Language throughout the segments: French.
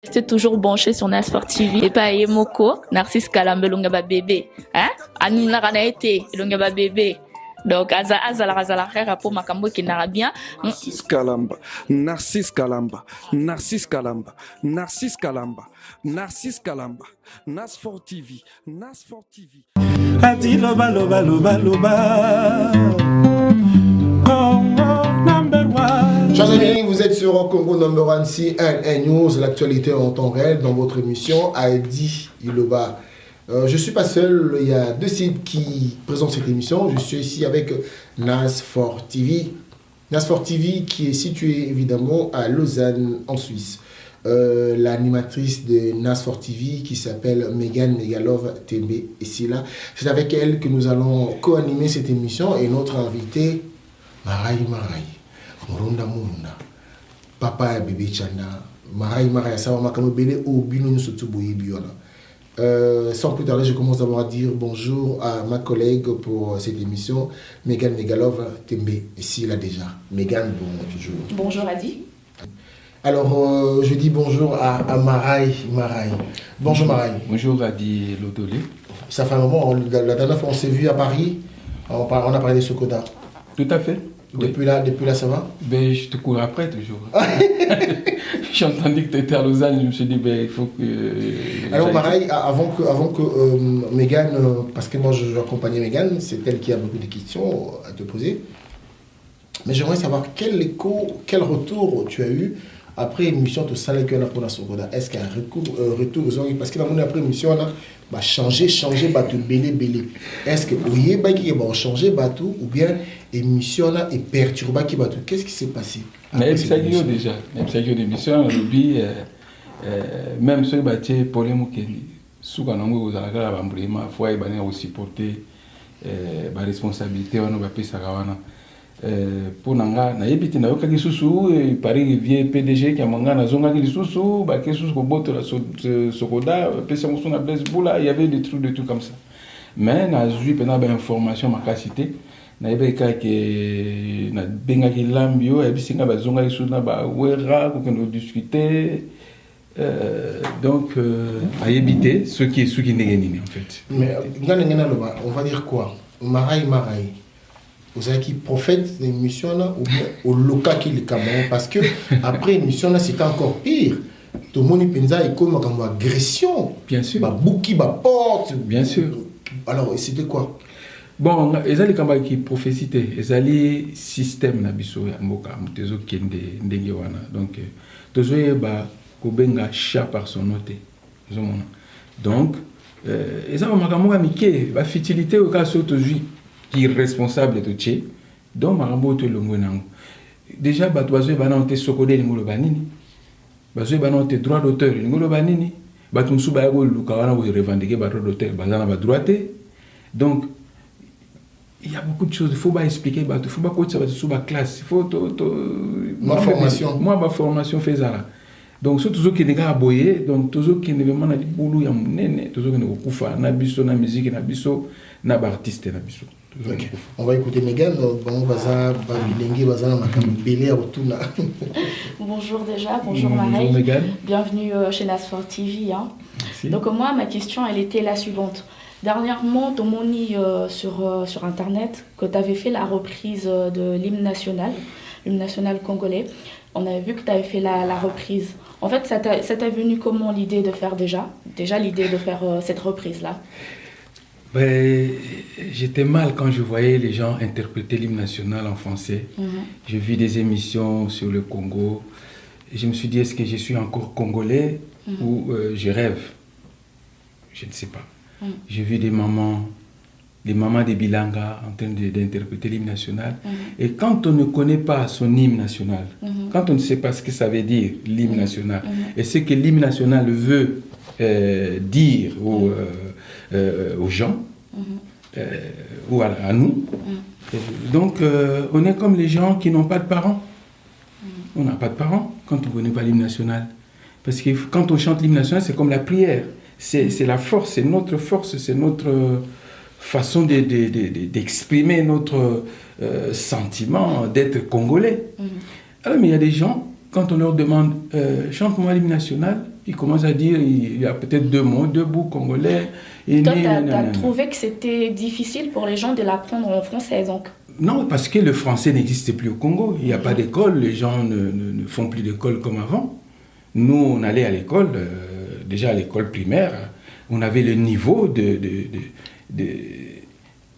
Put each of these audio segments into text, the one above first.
Restez toujours branché sur Nasport TV. Et pas Moko, Narcisse Kalambe, Lungaba bébé. Hein? Anina Ranaete, Lungaba bébé. Donc, Azala pour Makambo qui n'a bien. Narcisse Kalamba, Narcisse Kalamba, Narcisse Kalamba, Narcisse Kalamba, Narcisse Kalamba, Nasport TV, Nasport TV. Adi loba loba loba loba. Congo number one. Chers amis, vous êtes sur Congo number one CNN News, l'actualité en temps réel dans votre émission Adi Iloba. Je ne suis pas seul, il y a deux sites qui présentent cette émission. Je suis ici avec Nasport TV. Nasport TV qui est situé évidemment à Lausanne en Suisse. L'animatrice de Nasport TV qui s'appelle Megan Megalov TB ici là. C'est avec elle que nous allons co-animer cette émission et notre invité Marai Morunda Munda Papa Bébé Chanda Marai Sawa Makamo Bele ou Bino Sotuboyi Biona. Sans plus tarder, je commence d'abord à dire bonjour à ma collègue pour cette émission, Megan Megalov Tembe, ici là déjà. Megan, bonjour. Bonjour Adi. Alors, je dis bonjour à Marai. Bonjour Marai. Bonjour Adi Lodolé. Ça fait un moment, la dernière fois on s'est vu à Paris, on a parlé de Sokoda. Tout à fait. Depuis là, ça va? Ben, je te cours après toujours. J'ai entendu que tu étais à Lausanne, je me suis dit, ben, il faut que... Alors Marai, avant que Megan, parce que moi je vais accompagner Megan, c'est elle qui a beaucoup de questions à te poser. Mais j'aimerais savoir quel retour tu as eu après l'émission de Salakena pour la Sokoda. Est-ce qu'il y a un retour parce que dans mon après émission, on a changé, bateau, belé. Est-ce que vous avez changé bateau ou bien l'émission est perturbée qui bateau? Qu'est-ce qui s'est passé? Mais il déjà, l'émission, même ceux qui ont pour les Moukéni, sous quand on a la bambrima, faut aussi porter la responsabilité, on va payer ça. Pour nanga na yebiti na yoka lisusu et Paris vieux PDG qui a manga na zonga lisusu ba kesu ko boto la Sokoda pesa musu na Blaise Boula, il y avait des trucs comme ça. Mais na zui pena ba information ma capacité na yebeka que na benga ki lambio et bisinga ba zonga lisusu na ba wera ko nous discuter donc à éviter ce qui n'est en fait. Mais on va dire quoi? Marai vous avez qui prophète l'émission là ou bien au local qui le Cameroun parce que après l'émission là c'était encore pire. Tout le monde pensa et comme agression. Bien sûr. Ba bouki ba porte. Bien sûr. Alors c'était quoi? Bon, ezali kamba qui prophécité, ezali système na biso ya mboka mutezo kende ndenge wana. Donc tozo ba kobenga chat par son noté. Donc ezali makambo ka mike ba futilité au cas aujourd'hui qui est responsable de Tché, donc Marambo te le mwenango. Déjà, Batouazoué Banan te Sokodé l'ingolo banini, Bazoué Banan te droit d'auteur l'ingolo banini, Batumsou Bayago Lukawana vous revendiquez droit d'auteur, Bazana va droité. Donc, il y a beaucoup de choses, il faut pas expliquer, il faut pas coacher ça sous la classe, il faut ma formation. Moi, ma formation fait ça. Donc, surtout ceux qui ne gars aboyé, donc tous ceux qui ne veulent pas dire boulot ya munene, tous ceux qui ne kufa na biso na musique na biso na artiste na biso. Okay. On va écouter Megan. Bonjour déjà, bonjour Marai. Bonjour Megan. Bienvenue chez Nasport TV. Hein. Donc moi, ma question, elle était la suivante. Dernièrement, tu m'as dit sur Internet que tu avais fait la reprise de l'hymne national congolais. On avait vu que tu avais fait la reprise. En fait, ça t'a venu comment l'idée de faire déjà l'idée de faire cette reprise-là? Ben, j'étais mal quand je voyais les gens interpréter l'hymne national en français. J'ai vu des émissions sur le Congo. Et je me suis dit, est-ce que je suis encore congolais ou je rêve? Je ne sais pas. J'ai vu des mamans des Bilanga en train d'interpréter l'hymne national. Et quand on ne connaît pas son hymne national, quand on ne sait pas ce que ça veut dire, l'hymne national, et ce que l'hymne national veut dire aux gens, ou à nous. Donc, on est comme les gens qui n'ont pas de parents. On n'a pas de parents quand on ne connaît pas l'hymne national. Parce que quand on chante l'hymne national, c'est comme la prière. C'est la force, c'est notre façon d'exprimer notre sentiment d'être congolais. Alors, mais il y a des gens, quand on leur demande chante-moi l'hymne national, il commence à dire, il y a peut-être 2 mots, 2 bouts congolais. Et toi, tu as trouvé que c'était difficile pour les gens de l'apprendre en français, donc? Non, parce que le français n'existait plus au Congo. Il n'y a pas d'école, les gens ne font plus d'école comme avant. Nous, on allait à l'école, déjà à l'école primaire, on avait le niveau de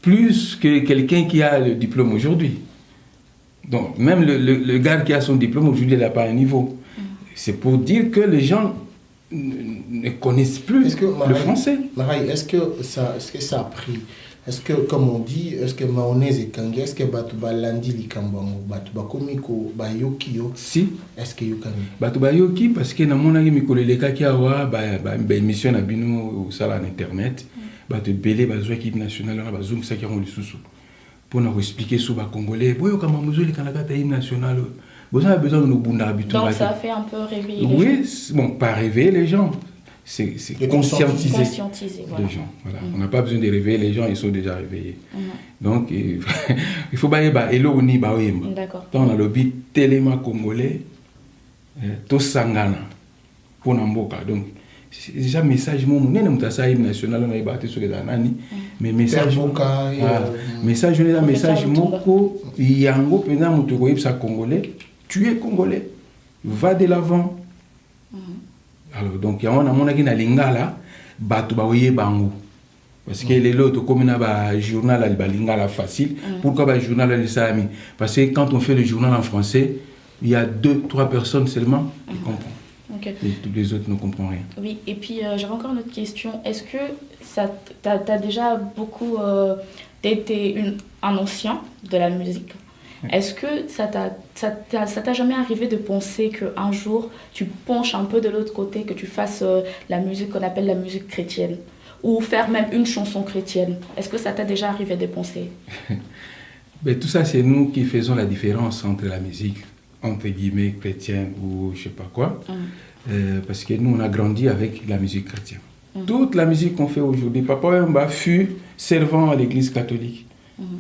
plus que quelqu'un qui a le diplôme aujourd'hui. Donc, même le gars qui a son diplôme aujourd'hui, il n'a pas un niveau. C'est pour dire que les gens ne connaissent plus le français. Marai, est-ce que ça a pris? Est-ce que, comme on dit, est-ce que mayonnaise et kangi, est-ce que batuba landi likambango, batuba komiko bayoki yo? Si. Est-ce que yokani? Batuba yoki parce que na mona ki mikoleleka ki awa ba émission na bino au sala internet, batu belé bazwa équipe nationale na bazung sa ki ngoli susu. Pour nous expliquer sur les Congolais, boyo kama muzuli kanaka ta hymne national. Vous avez besoin de nos bunda habituels. Donc ça fait un peu réveiller les gens. Oui, bon, pas réveiller les gens. C'est conscientiser les gens. Voilà. On n'a pas besoin de réveiller les gens, ils sont déjà réveillés. Donc, il faut bailler hello ni baoyemba. D'accord. Quand on a le but tellement congolais, tout sangana pour n'amboka. Donc, c'est déjà message mon nene mutasa hymne national on a battu sur les anani mais message message on est message moko yango pena mutu ko yebsa congolais, tu es congolais, va de l'avant. Alors donc ya wana mona ki na lingala batu ba oye bango parce que les autres comme na ba journal al balingala facile. Pourquoi ba journal al sami? Parce que quand on fait le journal en français, il y a 2-3 personnes seulement qui comprennent. Okay. Et tous les autres ne comprennent rien. Oui, et puis j'avais encore une autre question. Est-ce que t'as déjà beaucoup été un ancien de la musique? Est-ce que ça t'a jamais arrivé de penser qu'un jour tu penches un peu de l'autre côté, que tu fasses la musique qu'on appelle la musique chrétienne, ou faire même une chanson chrétienne? Est-ce que ça t'a déjà arrivé de penser? Ben, tout ça, c'est nous qui faisons la différence entre la musique entre guillemets chrétienne ou je sais pas quoi, parce que nous on a grandi avec la musique chrétienne. Toute la musique qu'on fait aujourd'hui, Papa Wemba fut servant à l'église catholique.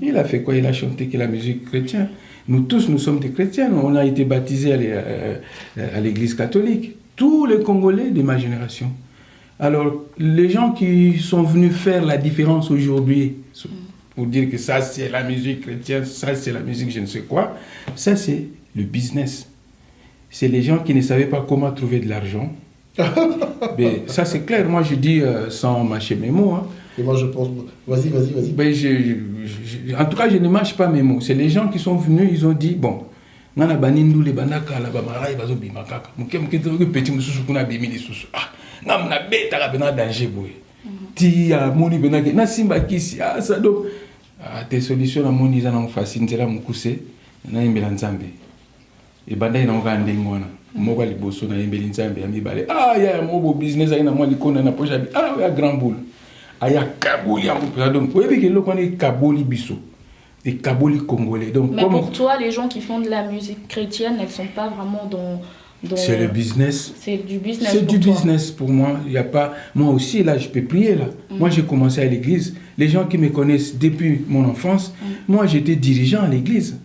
Il a fait quoi? Il a chanté que la musique chrétienne. Nous tous, nous sommes des chrétiens, on a été baptisés à l'église catholique. Tous les Congolais de ma génération. Alors, les gens qui sont venus faire la différence aujourd'hui, pour dire que ça c'est la musique chrétienne, ça c'est la musique je ne sais quoi, ça c'est le business. C'est les gens qui ne savaient pas comment trouver de l'argent. Mais ça c'est clair, moi je dis sans mâcher mes mots. Hein. Et moi je pense, vas-y. Ben, en tout cas je ne mâche pas mes mots. C'est les gens qui sont venus, ils ont dit, bon, on a banindu les banaka, la bamara, bazo bimakaka. Mouké petit mususu kuna bimili susu. Ah, nam na beta la bena danger boy. Ti a moni benake na simba kisi ah ça donc tes solutions na moni za na mfasini tela mukuse na imbela nzambe. Et banda ina ngande ngwana moko liboso na imbeli nzambe ya mibale ah ya mo business aina mo likona na poche ah ya grand boule aya kaboli ya mupela donc oyebi ke lokoni kaboli biso et kaboli congolais donc mais pour toi les gens qui font de la musique chrétienne elles sont pas vraiment dans c'est le business. C'est du business. C'est du business pour moi. Il y a pas. Moi aussi là, je peux prier là. Moi j'ai commencé à l'église. Les gens qui me connaissent depuis mon enfance, moi j'étais dirigeant à l'église.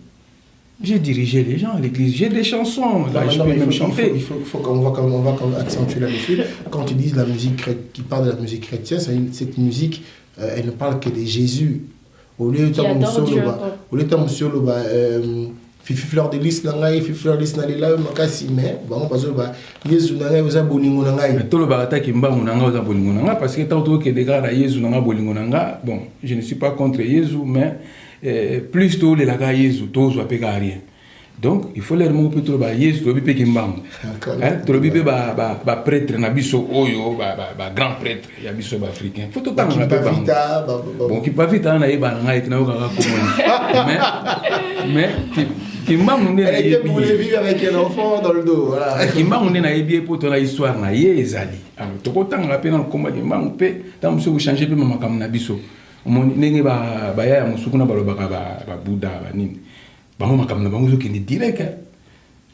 J'ai dirigé les gens à l'église. J'ai des chansons. Là, je peux même chanter. Il faut qu'on va accentuer là-dessus. Quand tu dis la musique qui parle de la musique chrétienne, cette musique, elle ne parle que de Jésus. Au lieu de monsieur fifi fleur de lys nangai fifi fleur de lys nalela makasi mais bango bazo ba Yesu nangai oza bolingo nangai to lo barata kimbango nanga oza bolingo nanga parce que tant que des gars na Yesu nanga bolingo nanga bon je ne suis pas contre Yesu mais plus tôt les laga Yesu to zo peka rien donc il faut les mots plutôt ba Yesu to bipe kimbango to lo bipe ba prêtre na biso oyo ba grand prêtre ya biso ba africain faut to tanga na vita bon qui pas vite na yeba nanga etina ko kaka komoni mais Kimbangu ne na yebi voulait vivre avec un enfant dans le dos voilà Kimbangu ne na yebi pour ton histoire na ye ezali alors to kotanga pe na komba Kimbangu pe tam se changer pe mamakam na biso omoni ndenge ba ya musuku na balobaka ba Buddha ba nini bango makam na bango zokende direct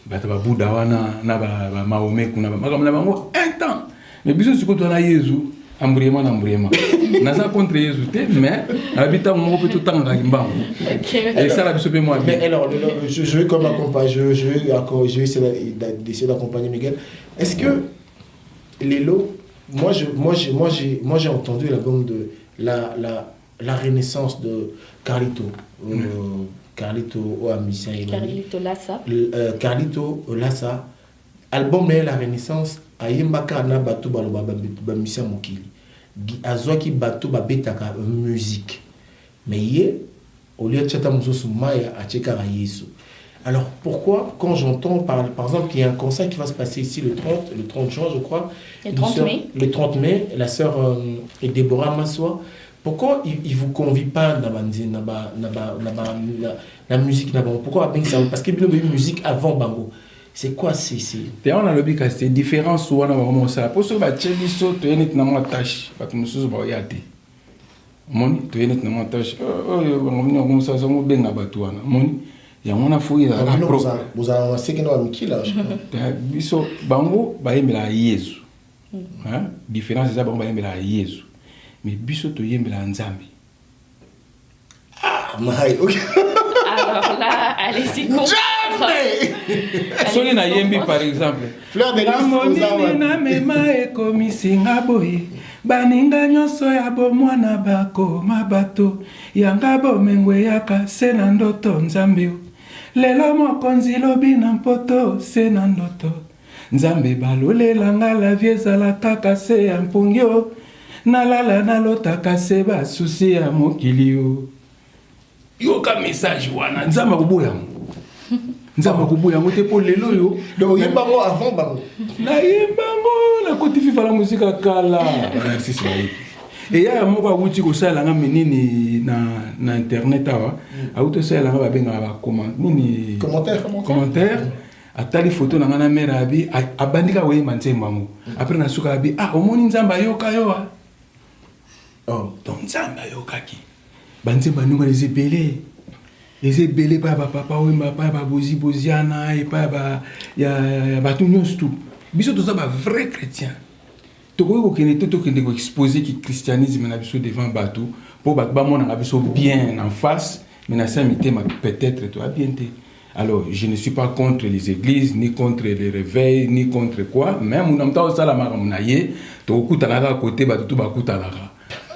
bata ba Buddha wana na ba Mahomet kuna ba makam na bango un temps mais biso sikoto na Yesu ambriema naza contre Jésus mais habita mon peu tout temps Kimbangu et ça la biso pe moi mais alors je vais comme accompagner je vais essayer d'essayer d'accompagner Miguel. Est-ce que Lelo, j'ai entendu l'album de la renaissance de Carlito. Carlito musicien Carlito Lassa. Carlito Lassa. Album mais la renaissance ayembaka na bato baloba ba musicien mokili. Azwaki bato ba betaka musique. Mais yé au lieu de chata musosu maya acheka yesu. Alors pourquoi quand j'entends par exemple qu'il y a un concert qui va se passer ici le 30 juin je crois, le 30 mai, la sœur Déborah Massoua, pourquoi il vous convie pas dans la musique là-bas? Pourquoi parce qu'il y a une musique avant Bango. C'est quoi c'est on a le bic c'est différent souvent on a vraiment ça pour ce bah chez biso tu es net na moi tâche pas comme ça ba yate moni tu es net na moi tâche on comme ça on benga batuana moni ya on a fouillé la vous avez c'est que nous avons qui là biso Bango ba yembela Yesu hein différence c'est ça Bango ba yembela Yesu mais biso to yembela Nzambe ok. Alors là, allez-y. Soki na yembi par exemple. Fleur de lys na mema ekomisinga boye. Baninga nyonso ya bomwana bakoma bato. Yanga bomengwe yaka se na ndoto Nzambe. Lelo mokonzi lobi na mpoto se na ndoto. Nzambe balolela nga la vie ezala kaka se ya mpungio. Nalala nalotaka se basusi ya mokili yo. Yoka message wana Nzamba kubuya Nzamba kubuya ngote po lelo yo donc yimbango avant bango na yimbango na koti fifa la musique kala merci c'est et ya moko akuti ko sala nga menini na internet awa auto sala nga ba benga ba nini commentaire atali photo na ngana mera abi abandika we manzemba mo après na suka abi omoni Nzamba yoka yo donc Nzamba yoka ki banze banunga les ébélés pa papa wemba pa bozi boziana et pa ya batu nyonso tout biso to ça ba vrai chrétien to ko kene to kende ko exposer ki christianisme na biso devant batu pour ba mona biso bien en face mais na samité peut-être to bien té. Alors je ne suis pas contre les églises ni contre les réveils ni contre quoi même on entend ça la maramunaye to kutala ka côté batu to ba kutala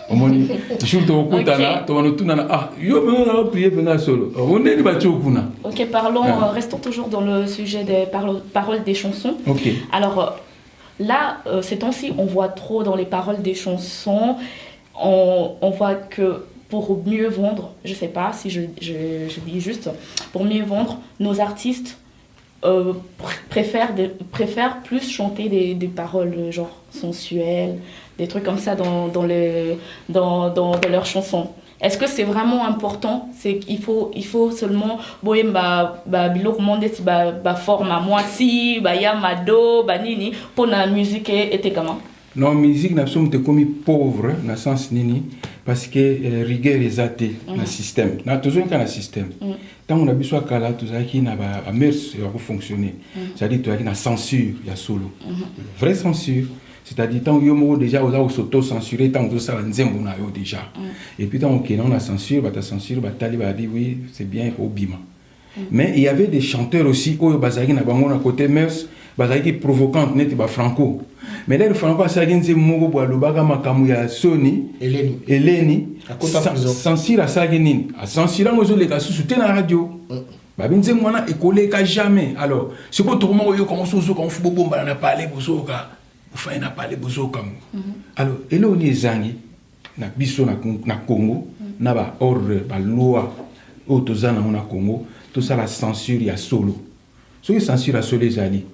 omoni surtout au kutana to wanotuna yo bena prier bena solo on est battu au kuna. OK, restons toujours dans le sujet des paroles des chansons. OK. Alors là ces temps-ci on voit trop dans les paroles des chansons on voit que pour mieux vendre, je sais pas si je dis juste, pour mieux vendre, nos artistes préfèrent plus chanter des paroles genre sensuelles, des trucs comme ça dans leurs chansons. Est-ce que c'est vraiment important? C'est qu'il faut seulement biloko monde si forme à moi si yamado nini pour la musique était comment? Non, musique n'a pas commis pauvre dans le sens nini parce que rigueur est athée dans le système. Na toujours un système. Tant on a besoin kala tout ça qui n'a pas mœurs va fonctionner. C'est-à-dire tu as une censure, il y a solo. Vraie censure. C'est-à-dire tant que yo déjà aux auto-censurer tant que ça nzembo na yo déjà. Et puis tant on a censure, ta censure tali dit oui, c'est bien au bima. Mais il y avait des chanteurs aussi au bazaki na bango na côté mœurs bazaki provocante net ba franco. Mais là le franco ça genze moko bo lobaka makamu ya Sony Eleni censure à ça genine a censure ngozo le kasusu te na radio. Ba binze mwana écolé ka jamais. Alors ce que tout le monde yo comme soso comme fubo bomba na parler bozoka. Enfin na parler bozoka. Alors eloni ezangi na biso na Congo na ba ordre ba loi autozana na Congo. Tout ça la censure il y a solo. Ce qui censure à solo les alliés.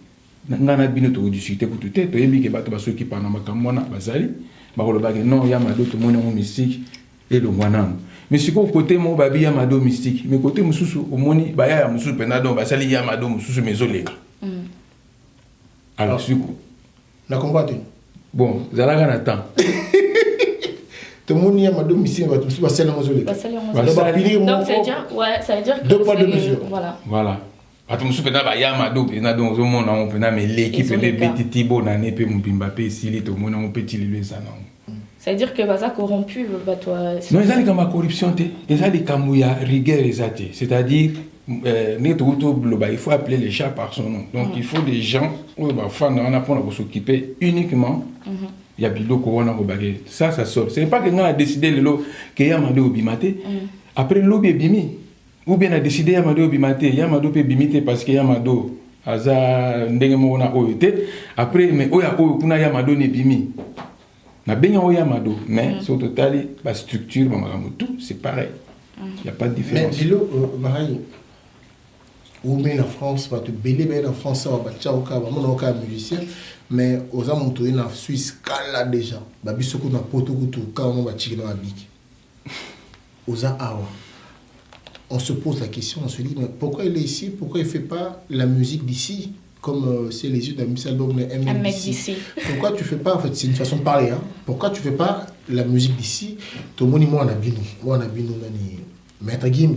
Ngana bino to discuter pour tout to yembi ke bato baso ki pana makamona bazali ba ko lobaka non ya mado to mona mo mystique et le mwana. Mais ce côté mo babi ya mado mystique, mais côté mususu o moni ba ya mususu penado basali ya mado mususu mezoleka. Alors suko na combattre. Bon, zalaka na temps. Tout le monde y a ma domicile, va tout passer dans mon zone. Donc ça veut dire que deux poids deux mesures. Voilà. Atomusu pena ba ya mado pena donc au monde on pena mais l'équipe les petits tibo na nepe mumbimba pe sili to mona on petit le ça non. Ça veut dire que baza corrompu toi. Non, ils ont comme corruption té, ils ont des kamouya rigueur exacte, c'est-à-dire il faut appeler les chats par son nom. Donc il faut des gens qui vont s'occuper uniquement. Il y a biloko wana ko bagé. Ça sort. C'est pas que on a décidé que Yamado Bimate. Après l'obi bimi. Ou bien a décidé Yamado Bimate, Yamado pe bimite parce que Yamado aza ndenge mo na oyete. Après mais oya ko kuna Yamado ne bimi. Na benga Yamado, mais sur total la structure tout c'est pareil. Il n'y a pas de différence. Mais dis-le, Marie, ou bien en France, tu te bélé bien en France, on va tchao ka, on va musicien, mais aux amontoués en Suisse, là déjà, babi soko na poto kutu, quand on va tirer dans la bique. Aux awa, on se pose la question, on se dit, mais pourquoi il est ici, pourquoi il ne fait pas la musique d'ici, comme c'est les yeux d'un Michel Bogne, un mec d'ici. Pourquoi tu ne fais pas, en fait, c'est une façon de parler, hein, pourquoi tu ne fais pas la musique d'ici, tout le monde, moi, on a bino, Maître Gims,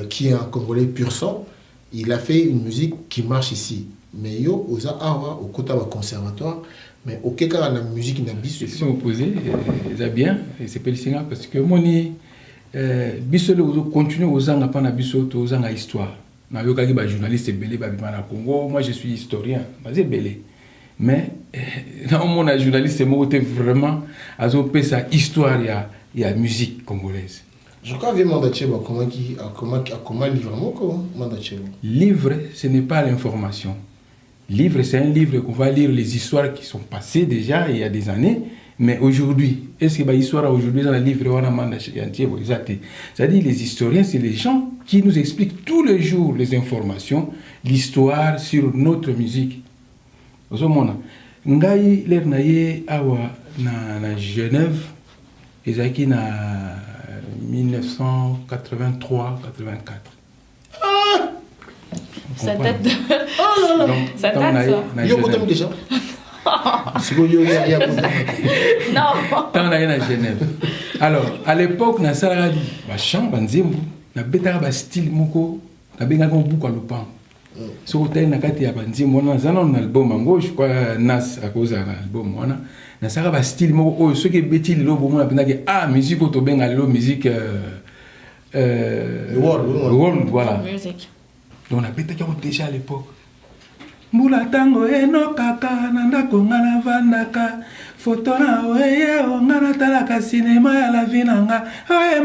qui est un Congolais pur sang, il a fait une musique qui marche ici. Mais yo, aux awa, au côté du conservatoire, mais au cas la musique n'a pas. Ils sont opposés, c'est bien, c'est pas le signal parce que moi, bisole continue aux ans, pas na biso, aux ans à histoire. Na yo kaki ba journaliste belé ba bimana Congo, moi je suis historien, c'est belé. Mais dans mon journaliste, c'est vraiment à son sa histoire, il y a musique congolaise. Je crois que comment livre, ce n'est pas l'information. Livre, c'est un livre qu'on va lire les histoires qui sont passées déjà il y a des années. Mais aujourd'hui, est-ce que l'histoire aujourd'hui dans le livre c'est-à-dire les historiens, c'est les gens qui nous expliquent tous les jours les informations, l'histoire sur notre musique. Vous voyez, ngai lernaye awa na Genève, ezaki na 1983-84. Ça date de... Oh là là. Ça date ça. Yo potem déjà. Non. Tant na Genève. Alors, à l'époque na sala ba chant banzembo, na betaka ba style moko, na benga ko buka lupan. So ko na kati ya banzembo na zana na album ngo, je crois Nas à cause de l'album wana. Na sala ba style moko o ce que beti le lobo mo na benga ah musique to benga le musique world voilà. Musique. Donc on a betaka déjà à l'époque. Mbula tango eno kaka nanda kongana vandaka foto na oye ongana talaka cinéma ya la vinanga oye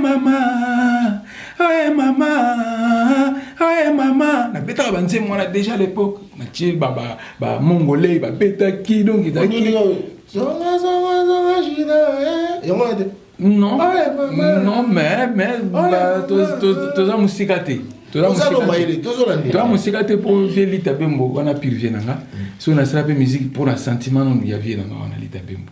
mama na beta banze mwana déjà à l'époque na tie baba mongolais ba beta ki donc idaki non mais toza musikate toi musique te pour vieillir ta bembo on a pire vienanga si on a ça la musique pour un sentiment non il y a vienanga on a lita bembo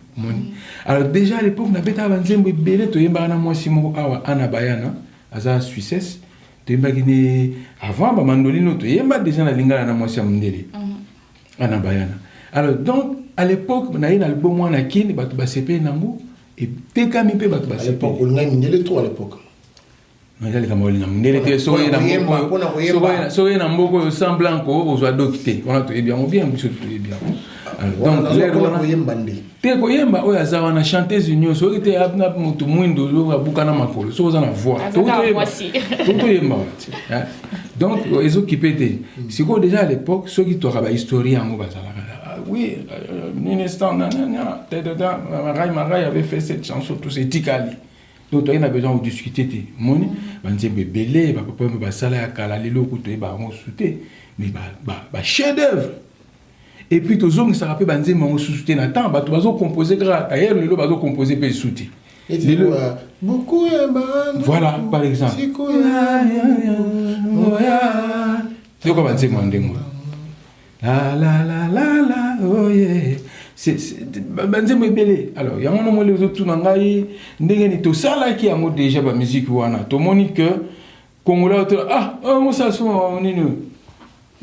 alors déjà à l'époque na beta banzembo belé to yemba na moi simo awa ana bayana aza suissesse to yemba gine avant ba mandolino to yemba déjà na lingala na moi samndele ana bayana alors donc à l'époque na un album moi na kini batu ba CP nango et tekami pe batu ba CP à l'époque on a mindele trop à l'époque. Mais kama wali na mndele te so na mboko semblant ko ozwa dokité on a tout bien biso tout bien donc l'air on a yembande te ko yemba oya za wana chanteuse union so te abna mutu mwindo lo abuka na makolo so za na voix to yemba donc ils occupé te siko déjà à l'époque ceux qui t'aura ba historien ngo bazala oui un instant nanana Marai avait fait cette chanson tout c'est Tikali. Donc, on a besoin de discuter. Moni, banzembe belé, papa me basala ya kala lelo kuto ba on souté, mais ba chef d'œuvre. Et puis tous hommes ça rappelle banzembe on souté na temps, ba to bazo composer d'ailleurs lelo bazo composer pe souté. Beaucoup voilà par exemple. Donc banzembe ndemo. La la la la la oh yeah. C'est banzembo belé alors il y a un moment les autres nangai ndenge ni to sala ki yango déjà ba musique wana to moni que congolais moi ça son nini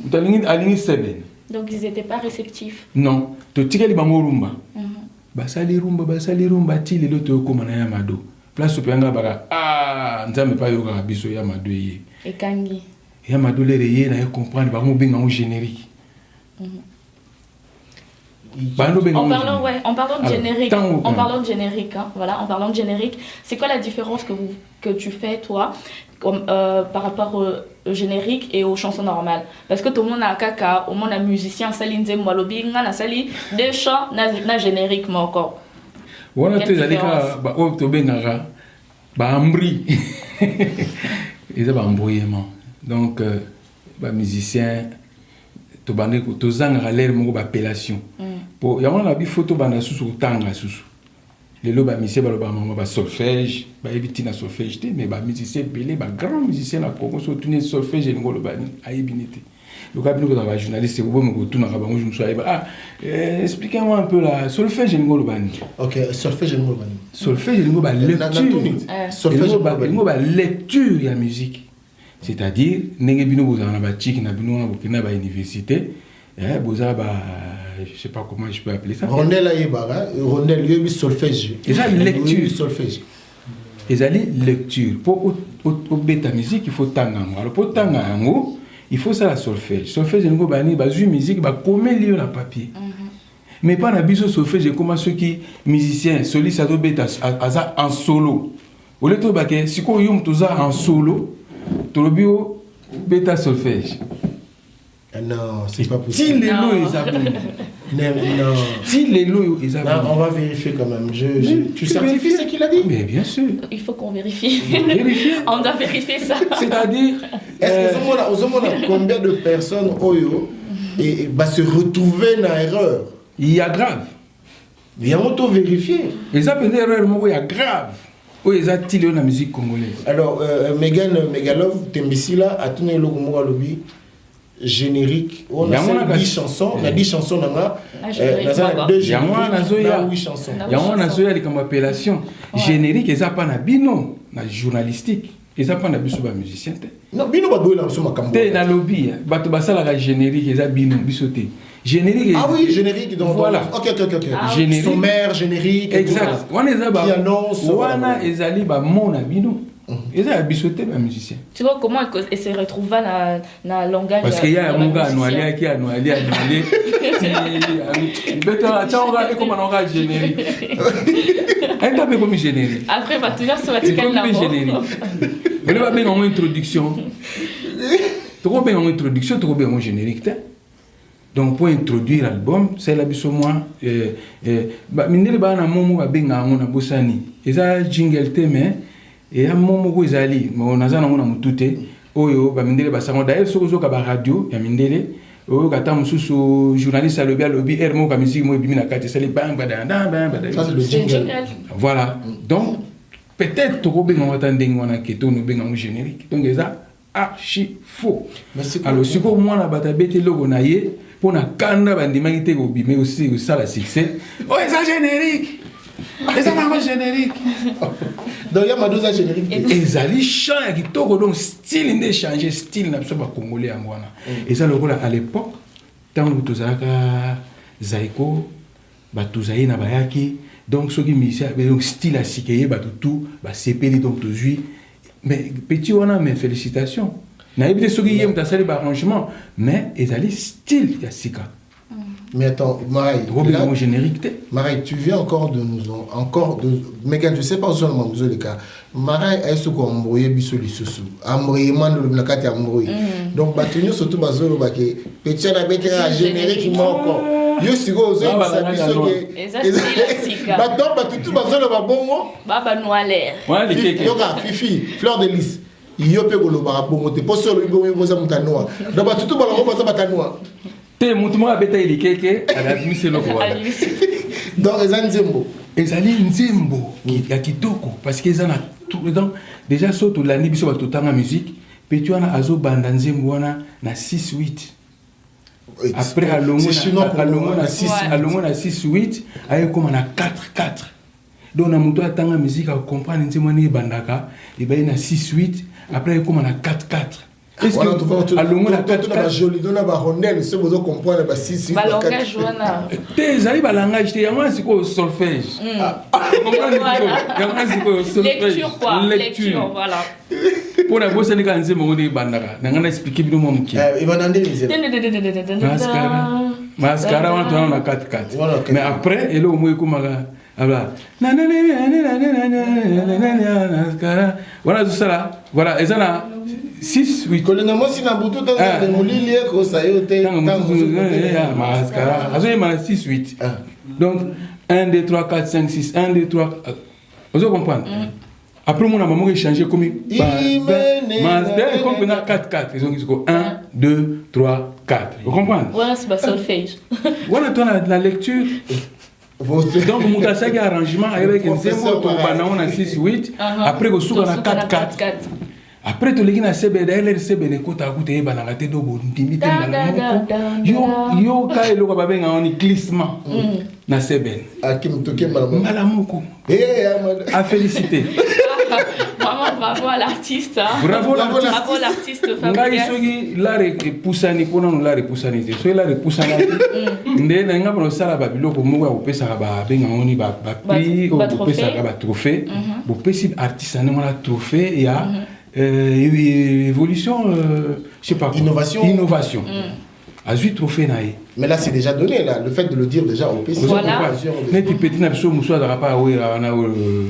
utalingi alingi seben donc ils étaient pas réceptifs non to tikeli bango rumba basali rumba ti lelo to komana ya mado place opanga baka nzambe pa yo ka biso ya mado ye et kangi ya mado le ye na comprendre ba mo benga générique. En parlant de générique, en parlant de générique, hein, voilà, en parlant de générique, c'est quoi la différence que tu fais toi par rapport au générique et aux chansons normales? Parce que tout le monde a caca, au monde a musicien, Saline Zemwalobi, na sali des chants na générique mais encore. Voilà, tu as dit ambri. Ils ont embrouillement. Donc, musicien, tu as l'air de l'appellation. Il y a des photos de tanga sous. Les lots musiciens ba solfège, ba éviter na solfège mais ba musicien belé ba grand musicien na Congo so tourner solfège et ngolo bani aibinité. Le cas nous va journaliste c'est bon me tourner ba je me suis expliquez-moi un peu la solfège et ngolo bani. OK, solfège et ngolo bani. Solfège et ngolo ba lecture. Solfège et ngolo ba lecture ya musique. C'est-à-dire ndenge bino bozana ba chiki na bino na bokina ba université boza ba je sais pas comment je peux appeler ça. Rondel aïbara, rondel yobi solfège. Et ça lecture solfège. Et ça lecture pour au bêta musique il faut tangango. Alors pour tangango, il faut ça la solfège. Solfège ngo bani ba jouer musique ba comme lire la papier. Mais pas na biso solfège comme ceux qui musiciens soliste do bêta aza en solo. Au lieu to ba ke siko yum toza en solo, to le bio bêta solfège. Non, c'est pas possible. Non. On va vérifier quand même. Tu certifies ce qu'il a dit? Mais bien sûr. Il faut qu'on vérifie. On doit vérifier ça. C'est-à-dire... Est-ce que combien de personnes va se retrouver dans l'erreur? Il y a grave. Il y a auto-vérifier. Et ça peut être erreur, il y a grave. Oui, ils ont la musique congolaise. Alors, Megalov, Tembesila, a tourné le Gomora Lobby. Générique, on a 10 chansons, on a 10 chansons dans la 2 génériques, on a 8 chansons. Il y a une appellation générique, et ça pas na bino, na journalistique, et ça pas na biso ba musicien. Non, bino ba doila so makambo. Té na lobby, ba to basala la générique, et ça bino bisoté. Générique. Ah oui, générique donc voilà. OK. Générique. Sommaire, générique. Exact. On est là ba. Qui annonce. Wana ezali ba mon na bino. Et ça a bisoté un musicien. Tu vois comment il se retrouve dans le langage. Parce qu'il y a un gars qui a noyé. Comment on va générique. Un tapé comme générique. Après, il va toujours se mettre comme générique. On va bien en introduction. Tu vas bien en introduction, tu vas bien en générique. Donc pour introduire l'album, c'est la biso moi. Mindele ba na momo ba benga ngona bosani. Eza jingle theme. Et à un moment où ils allaient, on a tout oyo ba mindele ba sango d'ailleurs sur ka ba radio ya mindele oyo kata mususu journaliste lobby lobby hermo ka musique mo bimina kati c'est les bang bang. Ça c'est le jingle. Voilà. Donc peut-être to ben on attendait on a keto no ben en générique. Donc ça archi faux. Alors si ko moi na bata bete logo na ye pour na kanda bandima kite ko bimé aussi ça la succès. Oh ça générique. Et ça va générique. Donc il y a ma dose générique. Et ça li change qui toko donc style ne changer style na ba congolais en wana. Et ça le rôle à l'époque tant que tozaka zaiko ba tozayi na bayaki donc ceux qui musicien donc style à sikeye ba tout ba sepeli donc tozui mais petit wana mais félicitations. Na ebité ceux qui yem ta sali ba arrangement mais ezali style ya sika. Mais attends, Marie, Marie, tu viens encore de nous mais quand je sais pas seulement nous les cas. Marie est ce qu'on embrouillé bisoli sous. Embrouillé man le nakati embrouillé. Donc batunyo surtout bazolo ba ke petit na bete générique encore. Yo sigo zo ça biso ke. Ba donc batutu bazolo ba bongo. Baba noaler. Ouais, les yoga fifi, fleur de lys. Yo pe ko lo ba bongo te poso lo ngo ngo za mutanoa. Donc batutu ba lo ba za batanoa. Te mutumwa beta ili keke ala mise loko wala. Donc ezali nzembo. Ezali nzembo ya kitoko parce que ezana tout dedans déjà surtout l'année biso ba totanga musique petit wana azo banda nzembo wana na 6-8. Après alongo na 6-8 aye comme na 4-4. Donc na muto atanga musique a comprendre nzembo ni bandaka et ben na 6-8 après comme na 4-4. Est-ce que alongo na 4 joli dona ba rondel ce besoin comprendre ba 6 ba langage wana te zali ba langage te yango siko solfège lecture quoi lecture voilà pour la bosse ni kanze mo ni bandaka nanga na expliquer bino mo muki ibanande misé Mascara, on a 4-4. Voilà, Mais après, et là, au moins, comme voilà, voilà tout ça là. Voilà, et ça là, 6, 8. Quand on a si Nabuto, dans le lit, ça y est, mascara. Alors, 6, 8. Donc, 1, 2, 3, 4, 5, 6. 1, 2, 3. Vous comprenez? Après, mon maman a changé comme comme on a 4, 4. Ils ont dit 1, 2, 3, 4. Vous comprenez? Voilà, c'est pas solfège. Voilà, tu as la lecture. Donc, mon gars, c'est un arrangement avec un zéro, on a 6, 8. Après, on a 4, 4. Après, tu as CB, d'ailleurs, CB, écoute, à côté, on a été yo, quand il y a un glissement, na CB. Malamoko. À féliciter. Bravo à l'artiste. Bravo l'artiste Fabrice. L'art est poussani, pour nous, l'art est poussani. Soit l'art est poussani. Ndé, n'enga pour ça la babilo pour moi, au pesa ba benga oni ba prix, au pesa ba trophée. Au pesa artiste, on a trophée et a évolution, je sais pas. Innovation. À 8 trophées naïe. Mais là, c'est déjà donné, là, le fait de le dire déjà au PC. Voilà. Mais tu peux dire que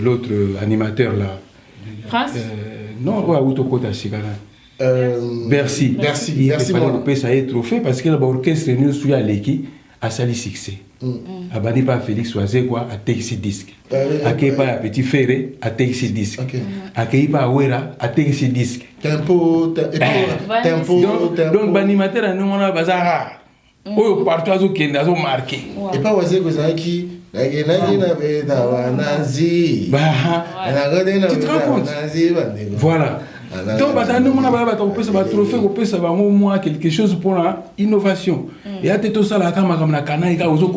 l'autre animateur là. Prince Non, Bercy. Il fallait ça ait trophée parce que l'orchestre nous suit à l'équipe à sali succès. Abani pas Félix Oisé quoi à Texi disque. Accueilli pas Petit Ferré à Texi disque. Accueilli pas Ouera à Texi disque. Tempo. Donc l'animateur nous on a bazar. Oh partout à qui n'a pas marqué. Et pas Oisé que qui tu te rends compte? Voilà. Donc, nous avons quelque chose pour l'innovation. Et à tout ça, la caméra comme la canne, il y a aussi un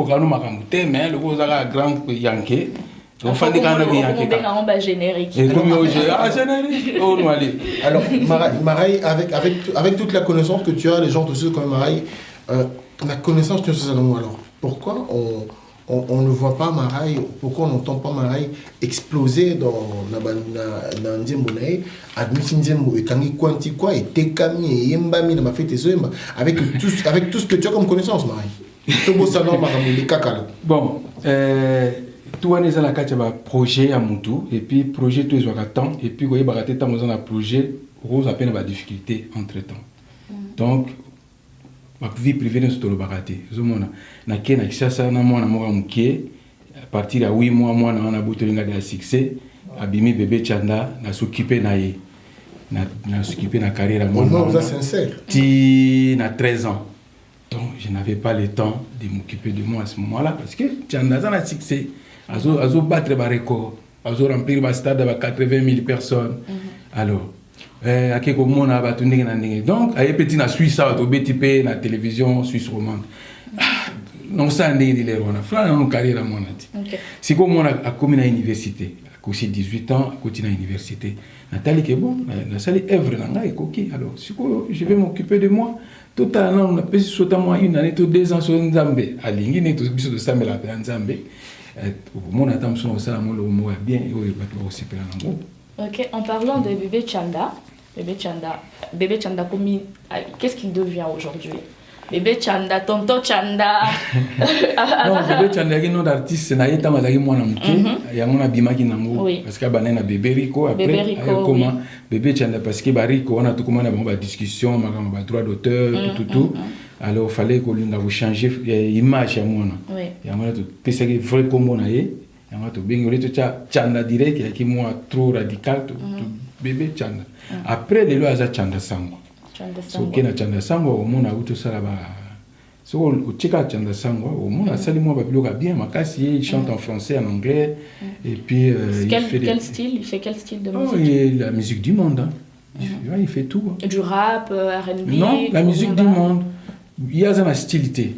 mais le gros grand Yankee. On fait des cannes générique. Générique. Oh, non, allez. Alors, Maraï, avec toute la connaissance que tu as, les gens te suivent comme Maraï, la connaissance, tu as alors pourquoi on ne voit pas Maraï, pourquoi on n'entend pas Maraï exploser dans Nzembonaï, avec tout ce que tu as comme connaissance, Maraï. Bon, tout le monde a un projet à Moutou, et puis projet tout le temps, et puis il y a un projet, rose à peine de difficulté entre temps. Donc, ma vie privée ne se trouve pas ratée. Na kena kisasa na mwana moka mukie à partir de 8 mois mwana on a botolinga de succès abimi bébé Chanda na s'occuper na ye na s'occuper na carrière mwana. On vous a sincère. Ti na 13 ans. Donc je n'avais pas le temps de m'occuper de moi à ce moment-là parce que Chanda ça na succès azo battre ba record azo remplir ba stade de 80 000 personnes. Alors akeko mona ba tundenge na ndenge. Donc aye petit na Suisse ça to BTP na télévision suisse romande. Non ça ndenge di lero na frère na carrière à mon ati. Si comme on a commis à l'université, à 18 ans, à côté à l'université. Nathalie que bon, na sali œuvre na ngai koki. Alors si je vais m'occuper de moi. Tout à l'heure on a passé sur moi une année tout 2 ans sur Nzambe. À lingi ne to biso de Samuel la Nzambe. Mon attention au salamu le mot bien et au bateau aussi pela nango. OK, en parlant de bébé Chanda, qu'est-ce qu'il devient aujourd'hui? Bébé Chanda, tonton Chanda. Non, bébé Chanda est un nom d'artiste, c'est naïta mazaki mwana muke, ya mona bimaki nango parce que banana bébé Rico après comment bébé Chanda parce que ba Rico on a tout comment ba discussion, ba droit d'auteur tout. Alors fallait que l'on a changer image ya mwana. Ya mona tout pesa que vrai combo na ye, ya mona tout bengoli tout Chanda direct qui moi trop radical tout bébé Chanda. Après les lois za Chanda sango. So kena Chanda sango au mona uto sala ba so au cheka Chanda sango au mona sali moi ba biloka bien makasi il chante en français en anglais et puis quel style il fait quel style de musique? La musique du monde il fait tout du rap R&B. Non, la musique du monde il y a un stylité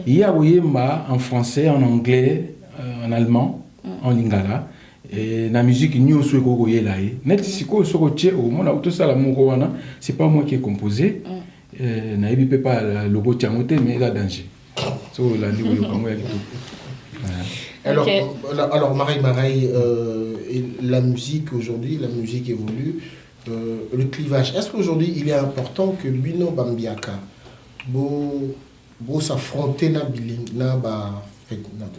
il y a oyemba en français en anglais en allemand en lingala. Et la musique nous sommes gogoyé là net siko soko tché au monde auto sala moko wana c'est pas moi qui ai composé na yebi pe pas logo tiamote mais il a danger so la ndi yo kango ya tout. Alors Maraï la musique aujourd'hui la musique évolue le clivage est-ce qu'aujourd'hui il est important que Bino Bambiaka vous s'affronter na biling na ba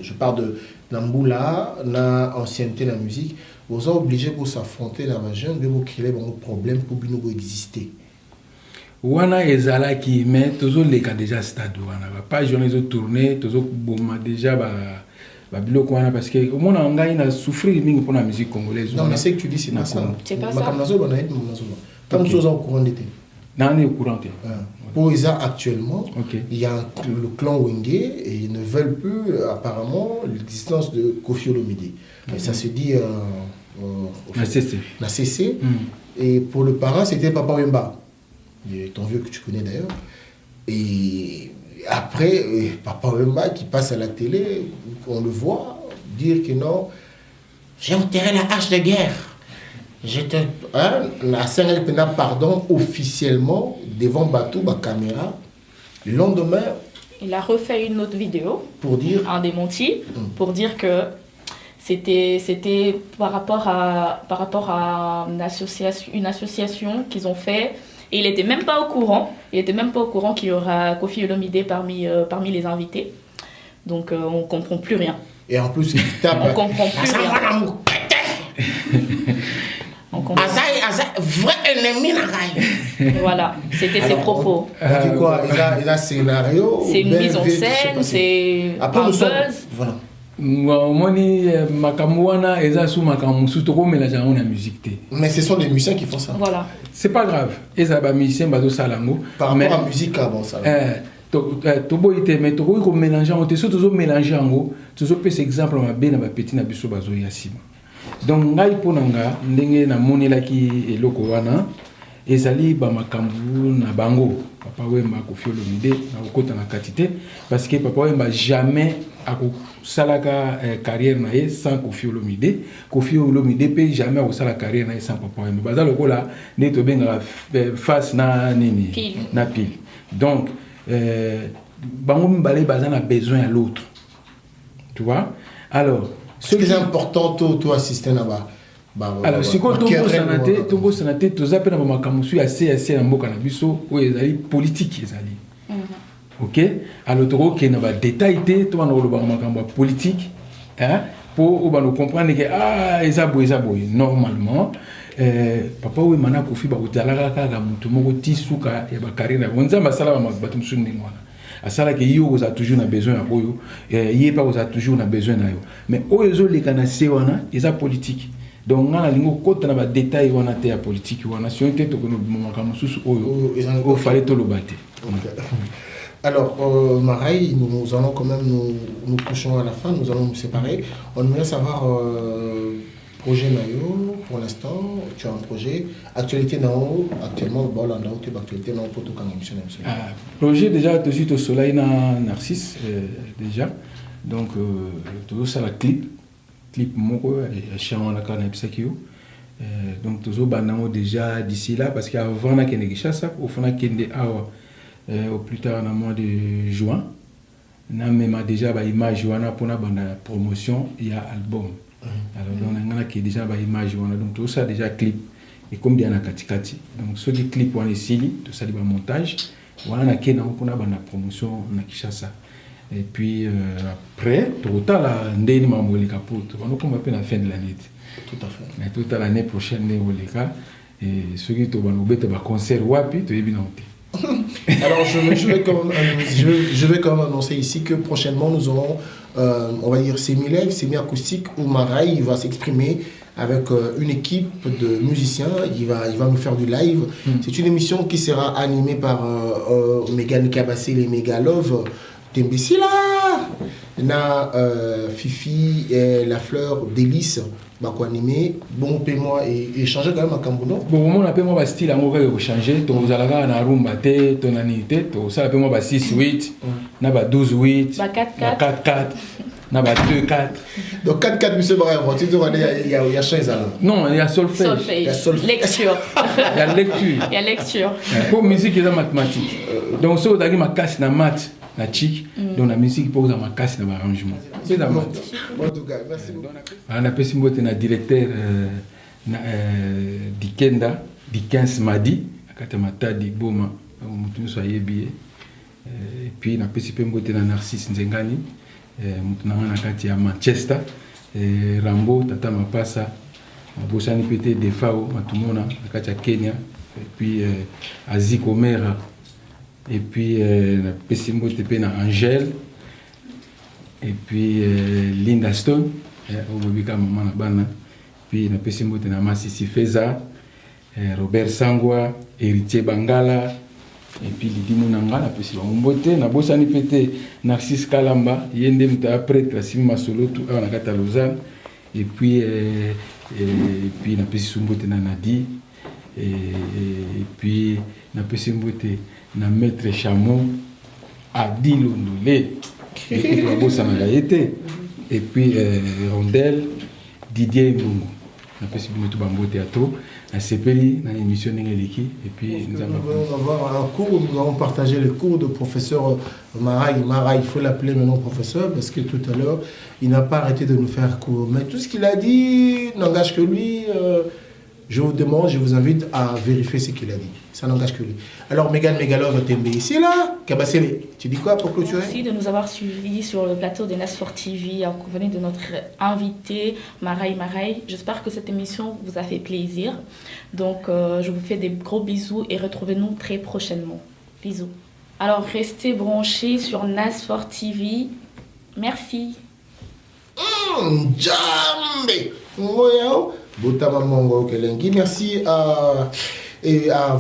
je parle de Namboula, na ancienneté la musique, vous êtes obligé pour s'affronter dans la jeune, de vous créer un problème pour nous exister. Wana ezala qui mais toujours les cas déjà stade wana pas journée de tourner toujours bon déjà ba biloko wana parce que au monde ngai na souffrir mingi pour la musique congolaise. Non mais c'est que tu dis c'est pas ça. C'est pas ça. Comme chose en courant d'été. Non, on est au courant. Pour Isa actuellement, okay. Il y a le clan Wenge et ils ne veulent plus apparemment l'existence de Koffi Olomide. Mais ça se dit n'a cessé. Et pour le parent, c'était Papa Wemba, ton vieux que tu connais d'ailleurs. Et après, Papa Wemba qui passe à la télé, on le voit dire que non, j'ai enterré la hache de guerre. La Sénégal n'a pardon officiellement devant Batou, ma caméra. Le lendemain, il a refait une autre vidéo pour dire un démenti pour dire que c'était par rapport à une association qu'ils ont fait et il était même pas au courant. Il était même pas au courant qu'il y aura Koffi Olomide parmi les invités. Donc on comprend plus rien. Et en plus, il tape. On comprend plus rien. Vrai ennemi Voilà, c'était ses propos. On dit quoi? Il a un scénario. C'est une mise en scène, c'est un buzz. Voilà. Moni makamwana eza sous makamusu to ko mélanger na musique. Mais ce sont les musiciens qui font ça. Voilà. C'est pas grave. Eza ba musicien bazo salango. Par rapport à la musique avant ça. To boité mais to ko mélanger on te so toujours mélanger ngo. Toujours peut cet exemple ma be na ba petit na biso bazo yasima. Donc ngai ponanga ndenge na monelaki eloko wana ezali ba makambu na bango Papa Wemba Koffi Olomide na kokota na katité parce que Papa Wemba jamais a salaka carrière na ye sans Koffi Olomide. Koffi Olomide pe jamais a sala carrière na ye sans Papa Wemba. Baza lokola ne to benga face na nini pile. Na pile. Donc bango mbale baza na besoin à l'autre. Tu vois? Alors ce qui est important, toi assister là-bas. Alors, si on tombe santé, tu as ma kamusu assez en boka na biso ou ezali politique ezali. OK? Alors tu vois que na ba détail té to na lo ba makambo politique hein pour ou ba nous comprendre que ezabo normalement papa we mana Koffi ba utalaka ka mutu moko tisuka ya ba carrière on nzamba sala ba batum sunni ngwana. Asala que yo a toujours besoin à boyo yé pas a toujours besoin na yo mais oyo les kanase wana eza politique donc on a lingo kota na ba détail wana te ya politique wana si on était to ko no makambo susu oyo o fallait to lo bater. Alors Marai, nous allons quand même nous touchons à la fin, nous allons nous séparer. On aimerait savoir projet Nayo, pour l'instant, tu as un projet. Actualité Nao, actuellement, bon, là, tu as actualité Nao pour tout quand même. Projet déjà, tout de suite au soleil, Narcisse, déjà. Donc, tout ça, la clip moko, et Chiaman la carne Psakio. Donc, tout ça, déjà d'ici là, parce qu'avant, on a qu'un ça, au fond, on a qu'un au plus tard, en mois de juin. On a même déjà une image pour la promotion, il y a album. Alors on a qui déjà ba image on a donc tout ça déjà clip et comme bien na katikati donc ce qui clip on est sili tout ça ba montage on a qui na on a ba promotion na Kinshasa et puis après tout la ndeni mamoli kapoto on a peu la fin de l'année tout à fait mais toute l'année prochaine ne voleka et ce qui to ba no beta ba concert wapi to yebi na hote. Alors je vais quand même annoncer ici que prochainement nous aurons on va dire semi-acoustique où Marai il va s'exprimer avec une équipe de musiciens, il va nous faire du live. C'est une émission qui sera animée par Megan Kabassé et Megalove Tembesila na Fifi et la fleur délice bah quoi animé bon paie-moi et changer quand même à Cambono. Bon moment on moi style en va changer to zalaka na rumba te to nanité to ça moi 6-8 na 12-8 4-4 na 2-4 donc 4-4 monsieur Baraya tu dois il y a chaise là. Non, il y a solfège. Il y a lecture. Il y a lecture. Pour musique il y a mathématiques. Donc ça on a ma casse na maths la chic donc la musique pour ma casse na arrangement. C'est la bon en tout cas merci beaucoup. On a passé mbote na directeur Dikenda Dikens Madi akatamata di boma mutu so yebié Et puis na pesi pe mbote na Narcisse Nzengani mutu na ngana kati ya Manchester Rambo tata mapasa bosani pete defao matumona na kati ya Kenya et puis Azik Omera et puis na pesi mbote pe na Angèle et puis Linda Stone obobika mama na bana puis na pesi mbote na Masisi Feza Robert Sangwa Héritier Bangala et puis Lidi Munanga na pesi mbote na bosani pete Narcisse Kalamba yende muta prêtre Asimi Masolo tout na kata Lausanne et puis na pesi mbote na Nadi et puis na pesi mbote na maître Chamon Adi Londolé et na bosana la été et puis Rondel Didier Mbungu na pesi mbote bambote ato à Sepeli, dans l'émission Nengeliki. Et puis nous allons avoir un cours, nous allons partager le cours de professeur Maraï. Maraï, il faut l'appeler maintenant professeur parce que tout à l'heure, il n'a pas arrêté de nous faire cours. Mais tout ce qu'il a dit n'engage que lui. Je vous demande, je vous invite à vérifier ce qu'il a dit. Ça n'engage que lui. Alors, Megan Megalov, t'es ici, là. Kabasele, tu dis quoi pour clôturer? Merci de nous avoir suivis sur le plateau de NAS4 TV, en compagnie de notre invité, Maraï Maraï. J'espère que cette émission vous a fait plaisir. Donc, je vous fais des gros bisous et retrouvez-nous très prochainement. Bisous. Alors, restez branchés sur NAS4 TV. Merci. Jambe! Merci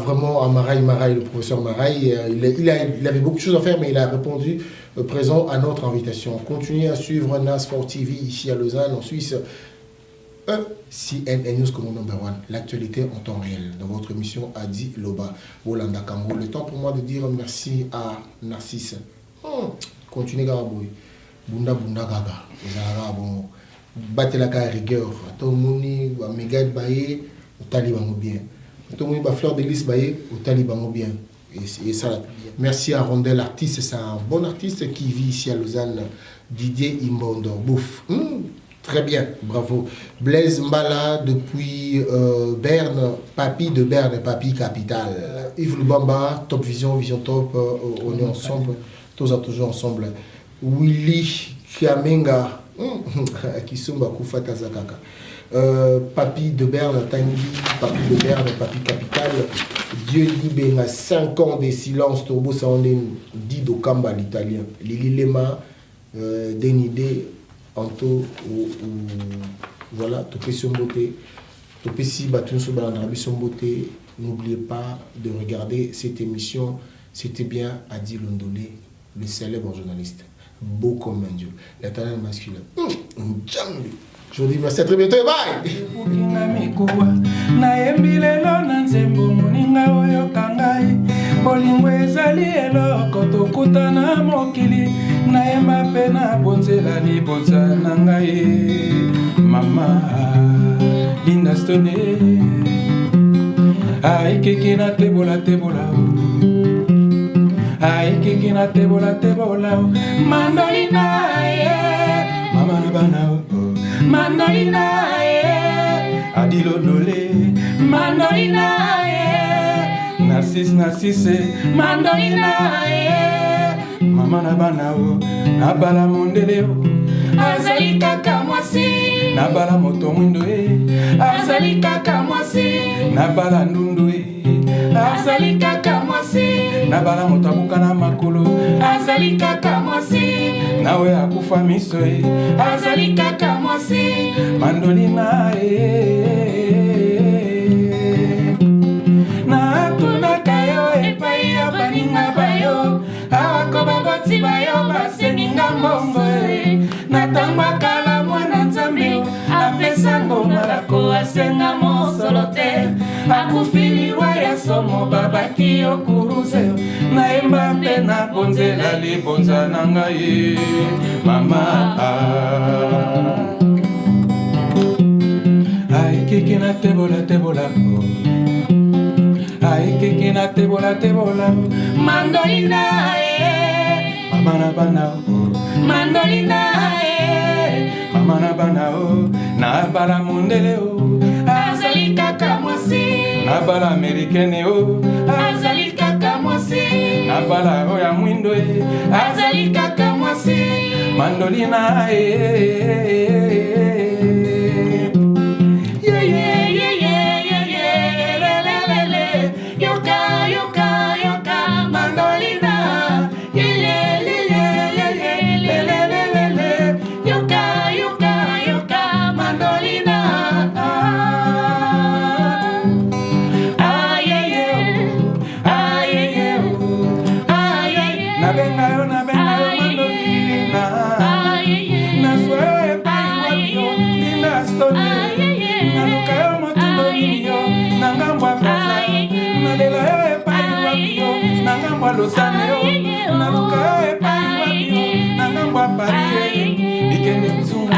vraiment à Maraï, le professeur Maraï. Il avait beaucoup de choses à faire, mais il a répondu présent à notre invitation. Continuez à suivre NAS4 TV ici à Lausanne, en Suisse. CNN News comme number one, l'actualité en temps réel. Dans votre émission Adi Loba, Olanda Kango. Le temps pour moi de dire merci à Narcisse. Continuez Garabouy. Bunda Gaga. Bon. Battez la carrière rigueur. Tomoni, Megad Baye, au Taliban bien. Tomoni, Fleur de Lys Baye, au Taliban bien. Et ça, merci à Rondel, artiste. C'est un bon artiste qui vit ici à Lausanne. Didier Imbondo. Bouf. Très bien, bravo. Blaise Mbala depuis Berne, Papy de Berne, Papy Capitale. Yves Lubamba, Top Vision, Vision Top, on est ensemble, tous toujours ensemble. Willy Kiamenga, Kisumba Koufata Zakaka. Papy de Berne, Tanguy, Papy de Berne, Papy Capitale. Dieu Libéna, 5 ans de silence, Tobo Saonen, Dido Kamba, l'italien. Lili Lema, Denide. Anto voilà, topé sur beauté, topé si battu sur balandrabi sur beauté. N'oubliez pas de regarder cette émission. C'était bien Adi Londolé, le célèbre journaliste, beau comme un dieu, l'éternel masculin. Je vous dis merci, à très bientôt, bye. Bolingo ezali eloko tokutana mokili nayemba mpe nabonzela libonza na ngai mama Linda Stone aikeki na tebola aikeki na tebola mandolina mama na bana mandolina Adi Londolé mandolina Narcisse, mandolina, mama na banao, na bala mondele, azali kaka mwasi, na bala moto mwindo azali kaka mwasi, na bala ndundu azali kaka mwasi, na bala moto abuka na makolo, azali kaka mwasi, nawe akufa miso azali kaka mwasi, mandolina bayo baseninga mbongo natangwa kala mwana nzambe apesa ngoma lako asenga mosolo te akufiliwa ya somo babaki okuruze naemba mpe nabonzela libonza na ngai mama aikiki na tebola aikiki na tebola mandolina mama na bana mandolina mama na bana na bala mondele azali kaka mwasi na bala americaine azali kaka mwasi mwasi nabala oya mwindo azali kaka mwasi mandolina Nangamba Paris, ikende mzungu